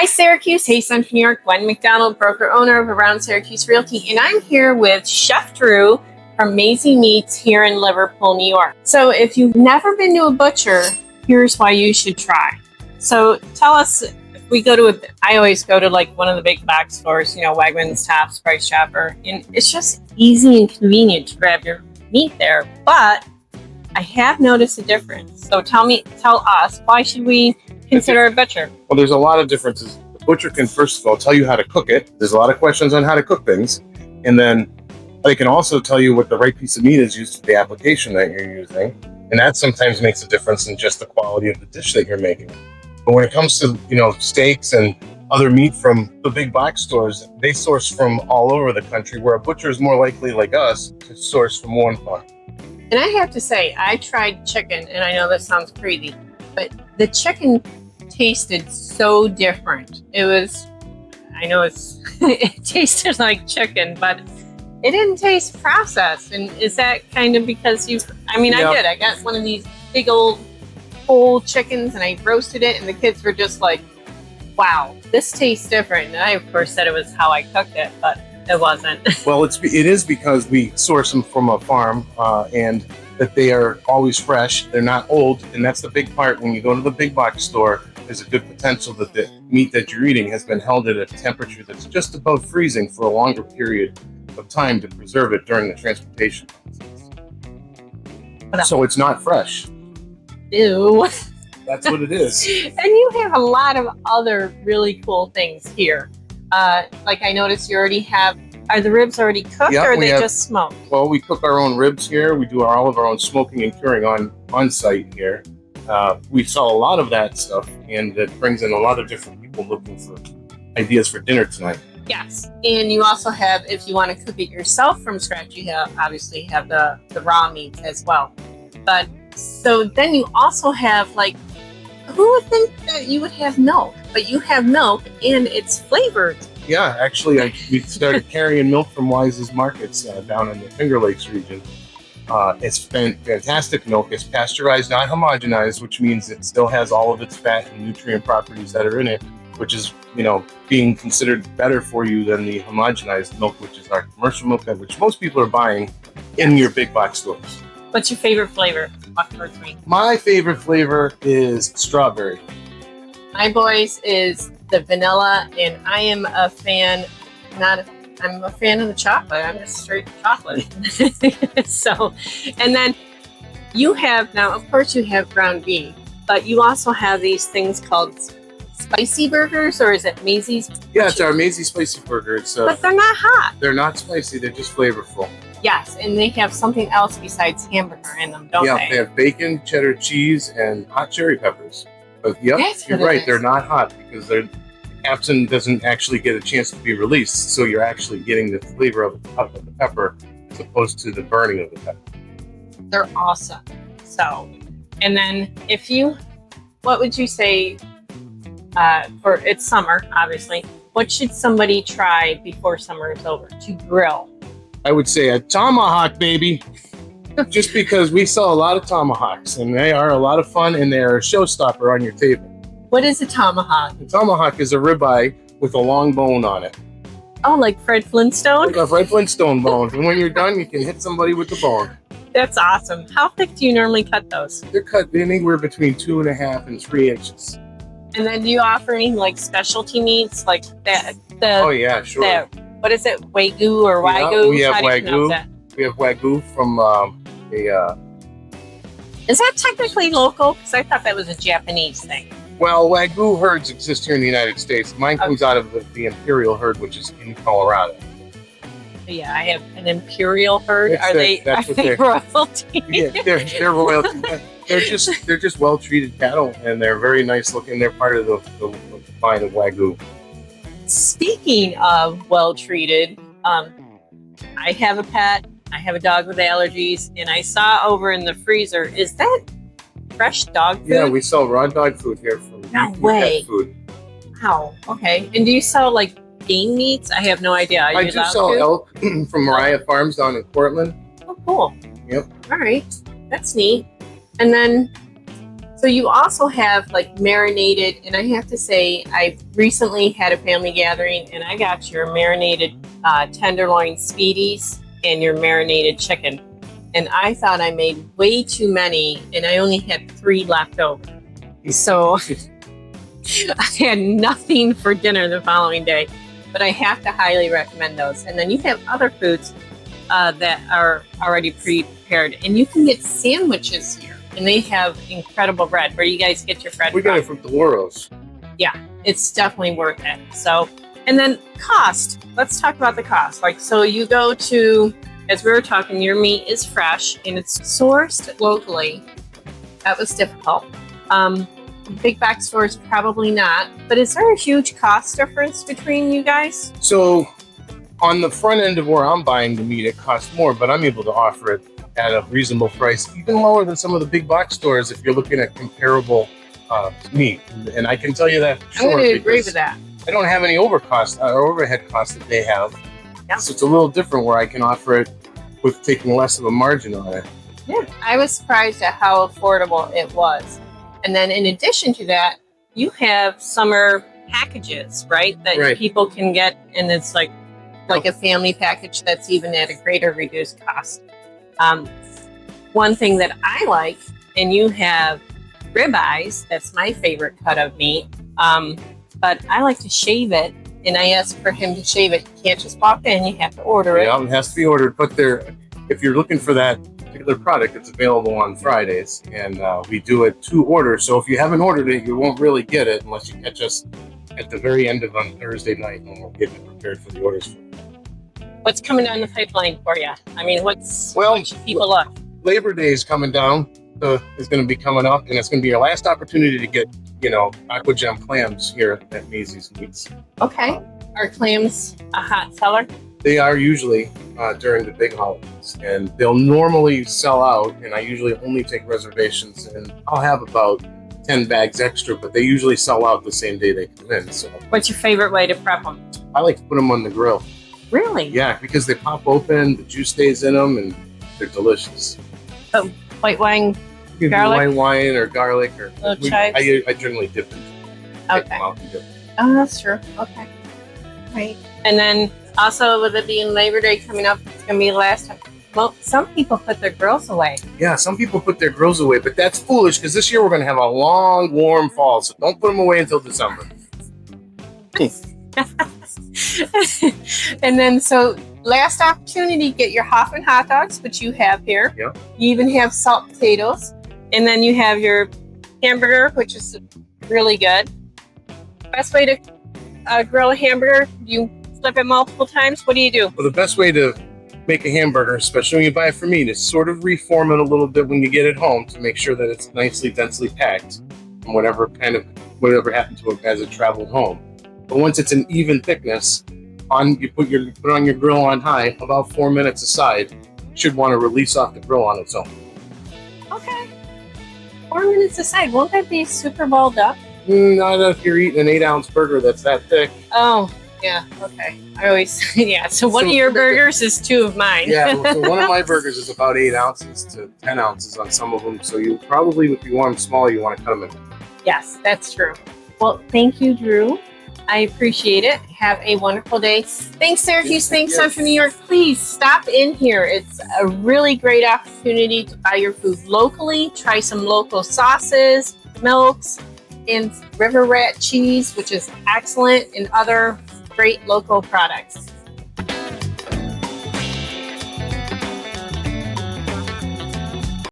Hi, Syracuse. Hey, Central New York. Gwen McDonald, broker owner of Around Syracuse Realty, and I'm here with Chef Drew from Maisy Meats here in Liverpool, New York. So if you've never been to a butcher, here's why you should try. So tell us, if we go to I always go to like one of the big box stores, you know, Wegmans, Tops, Price Chopper, and it's just easy and convenient to grab your meat there. But I have noticed a difference. So tell us, why should we consider a butcher? Well, there's a lot of differences. The butcher can, first of all, tell you how to cook it. There's a lot of questions on how to cook things. And then they can also tell you what the right piece of meat is used for the application that you're using. And that sometimes makes a difference in just the quality of the dish that you're making. But when it comes to, steaks and other meat from the big box stores, they source from all over the country, where a butcher is more likely, like us, to source from one farm. And I have to say, I tried chicken, and I know this sounds crazy, but the chicken tasted so different. It tasted like chicken, but it didn't taste processed. And is that kind of because I got one of these big old whole chickens and I roasted it, and the kids were just like, wow, this tastes different. And I, of course, said it was how I cooked it, but it wasn't. Well, it is because we source them from a farm, and that they are always fresh. They're not old, and that's the big part. When you go to the big box store, there's a good potential that the meat that you're eating has been held at a temperature that's just above freezing for a longer period of time to preserve it during the transportation process. So it's not fresh. Ew. That's what it is. And you have a lot of other really cool things here. Like I noticed you already have, are the ribs already cooked, or are they just smoked? Well, we cook our own ribs here. We do all of our own smoking and curing on site here. We sell a lot of that stuff, and it brings in a lot of different people looking for ideas for dinner tonight. Yes, and you also have, if you want to cook it yourself from scratch, you obviously have the raw meats as well. But so then you also have, like, who would think that you would have milk? But you have milk, and it's flavored. Yeah, actually, we started carrying milk from Weis Markets down in the Finger Lakes region. It's fantastic milk. It's pasteurized, not homogenized, which means it still has all of its fat and nutrient properties that are in it, which is, being considered better for you than the homogenized milk, which is our commercial milk, which most people are buying in your big box stores. What's your favorite flavor? Walk towards me. My favorite flavor is strawberry. My boys is the vanilla, and I am a fan, I'm a fan of the chocolate. I'm just straight chocolate. So, and then you have, now of course you have ground beef, but you also have these things called spicy burgers, or is it Maisy's? Yeah, it's our Maisy spicy burger. But they're not hot. They're not spicy, they're just flavorful. Yes, and they have something else besides hamburger in them, don't they? Yeah, they have bacon, cheddar cheese, and hot cherry peppers. But yep, you're right, they're not hot because the capsaicin doesn't actually get a chance to be released, so you're actually getting the flavor of the pepper as opposed to the burning of the pepper. They're awesome. So, and then what would you say, for it's summer, obviously, what should somebody try before summer is over to grill? I would say a tomahawk, baby. Just because we sell a lot of tomahawks, and they are a lot of fun, and they're a showstopper on your table. What is a tomahawk? A tomahawk is a ribeye with a long bone on it. Oh, like Fred Flintstone? Like a Fred Flintstone bone. And when you're done, you can hit somebody with the bone. That's awesome. How thick do you normally cut those? They're cut anywhere between 2.5 and 3 inches. And then do you offer any like specialty meats like that? Oh yeah, sure. What is it? Wagyu or Wagyu? Yeah, we have Wagyu. We have Wagyu from Is that technically local? Because I thought that was a Japanese thing. Well, Wagyu herds exist here in the United States. Mine comes out of the Imperial herd, which is in Colorado. Yeah, I have an Imperial herd. Are they royalty? Yeah, they're royalty. They're just well treated cattle, and they're very nice looking. They're part of the line of Wagyu. Speaking of well treated, I have a pet. I have a dog with allergies, and I saw over in the freezer, is that fresh dog food? Yeah, we sell raw dog food here from No way. Pet Food. Wow. Okay. And do you sell like game meats? I have no idea. I do sell elk from Mariah Farms down in Portland. Oh, cool. Yep. All right. That's neat. And then So you also have like marinated, and I have to say, I recently had a family gathering, and I got your marinated tenderloin speedies and your marinated chicken. And I thought I made way too many, and I only had 3 left over. So I had nothing for dinner the following day, but I have to highly recommend those. And then you have other foods that are already prepared, and you can get sandwiches here, and they have incredible bread. Where do you guys get your bread? We got it from Dolores. Yeah, it's definitely worth it. So, and then cost. Let's talk about the cost. Like, so you go to, as we were talking, your meat is fresh and it's sourced locally. That was difficult. Big box stores, probably not. But is there a huge cost difference between you guys? So on the front end of where I'm buying the meat, it costs more, but I'm able to offer it at a reasonable price, even lower than some of the big box stores if you're looking at comparable meat. And I can tell you that for sure. I'm going to agree with that. I don't have any overhead costs that they have. Yeah. So it's a little different where I can offer it with taking less of a margin on it. Yeah, I was surprised at how affordable it was. And then in addition to that, you have summer packages, right? That people can get, and it's like a family package that's even at a greater reduced cost. One thing that I like, and you have ribeyes, that's my favorite cut of meat, but I like to shave it, and I asked for him to shave it. You can't just walk in, you have to order it. Yeah, it has to be ordered, but if you're looking for that particular product, it's available on Fridays, and we do it to order. So if you haven't ordered it, you won't really get it unless you catch us at the very end of on Thursday night when we're getting it prepared for the orders. What's coming down the pipeline for you? I mean, what should people look? Labor Day is coming down. Is going to be coming up, and it's going to be your last opportunity to get, aqua gem clams here at Maisys Meats. Okay. Are clams a hot seller? They are usually during the big holidays, and they'll normally sell out, and I usually only take reservations, and I'll have about 10 bags extra, but they usually sell out the same day they come in. So, what's your favorite way to prep them? I like to put them on the grill. Really? Yeah, because they pop open, the juice stays in them, and they're delicious. Oh, white wine, garlic? White wine or garlic, or chives? I generally dip them. Okay. Oh, that's true. Okay. Right. And then also, with it being Labor Day coming up, it's going to be the last time. Well, some people put their grills away. Yeah, some people put their grills away, but that's foolish because this year we're going to have a long, warm fall, so don't put them away until December. And then, so last opportunity, get your Hoffman hot dogs, which you have here. Yeah. You even have salt potatoes. And then you have your hamburger, which is really good. Best way to grill a hamburger, you flip it multiple times. What do you do? Well, the best way to make a hamburger, especially when you buy it from meat, is sort of reform it a little bit when you get it home to make sure that it's nicely, densely packed, and whatever happened to it as it traveled home. But once it's an even thickness, you put on your grill on high, about 4 minutes aside. You should want to release off the grill on its own. Okay. 4 minutes aside, won't that be super balled up? Not if you're eating an 8-ounce burger that's that thick. Oh, yeah. Okay. I always, yeah. So one of your burgers is 2 of mine. Yeah. So one of my burgers is about 8 ounces to 10 ounces on some of them. So you probably, if you want them small, you want to cut them in. Yes, that's true. Well, thank you, Drew. I appreciate it. Have a wonderful day. Thanks, Syracuse. Thanks, Central New York. Please stop in here. It's a really great opportunity to buy your food locally, try some local sauces, milks, and River Rat Cheese, which is excellent, and other great local products.